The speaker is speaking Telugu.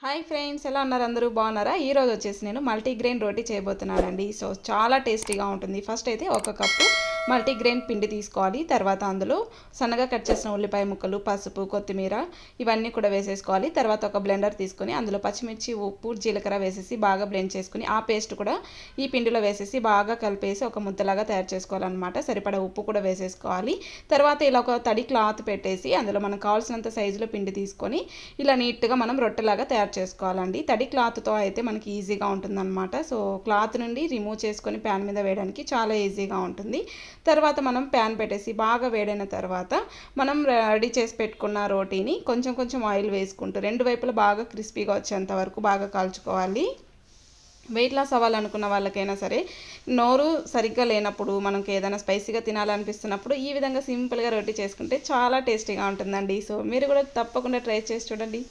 హాయ్ ఫ్రెండ్స్, ఎలా ఉన్నారు? అందరూ బాగున్నారా? ఈరోజు వచ్చేసి నేను మల్టీగ్రెయిన్ రోటీ చేయబోతున్నానండి. సో చాలా టేస్టీగా ఉంటుంది. ఫస్ట్ అయితే ఒక కప్పు మల్టీగ్రెయిన్ పిండి తీసుకోవాలి. తర్వాత అందులో సన్నగా కట్ చేసిన ఉల్లిపాయ ముక్కలు, పసుపు, కొత్తిమీర ఇవన్నీ కూడా వేసేసుకోవాలి. తర్వాత ఒక బ్లెండర్ తీసుకొని అందులో పచ్చిమిర్చి, ఉప్పు, జీలకర్ర వేసేసి బాగా బ్లెండ్ చేసుకుని ఆ పేస్ట్ కూడా ఈ పిండిలో వేసేసి బాగా కలిపేసి ఒక ముద్దలాగా తయారు చేసుకోవాలన్నమాట. సరిపడా ఉప్పు కూడా వేసేసుకోవాలి. తర్వాత ఇలా ఒక తడి క్లాత్ పెట్టేసి అందులో మనకు కావాల్సినంత సైజులో పిండి తీసుకొని ఇలా నీట్గా మనం రొట్టెలాగా తయారు చేసుకోవాలండి. తడి క్లాత్తో అయితే మనకి ఈజీగా ఉంటుందన్నమాట. సో క్లాత్ నుండి రిమూవ్ చేసుకొని ప్యాన్ మీద వేయడానికి చాలా ఈజీగా ఉంటుంది. తర్వాత మనం ప్యాన్ పెట్టేసి బాగా వేడైన తర్వాత మనం రెడీ చేసి పెట్టుకున్న రోటీని కొంచెం కొంచెం ఆయిల్ వేసుకుంటూ రెండు వైపులా బాగా క్రిస్పీగా వచ్చేంత వరకు బాగా కాల్చుకోవాలి. వెయిట్ లాస్ అవ్వాలనుకున్న వాళ్ళకైనా సరే, నోరు సరిగ్గా లేనప్పుడు, మనకి ఏదైనా స్పైసీగా తినాలనిపిస్తున్నప్పుడు ఈ విధంగా సింపుల్గా రోటీ చేసుకుంటే చాలా టేస్టీగా ఉంటుందండి. సో మీరు కూడా తప్పకుండా ట్రై చేసి చూడండి.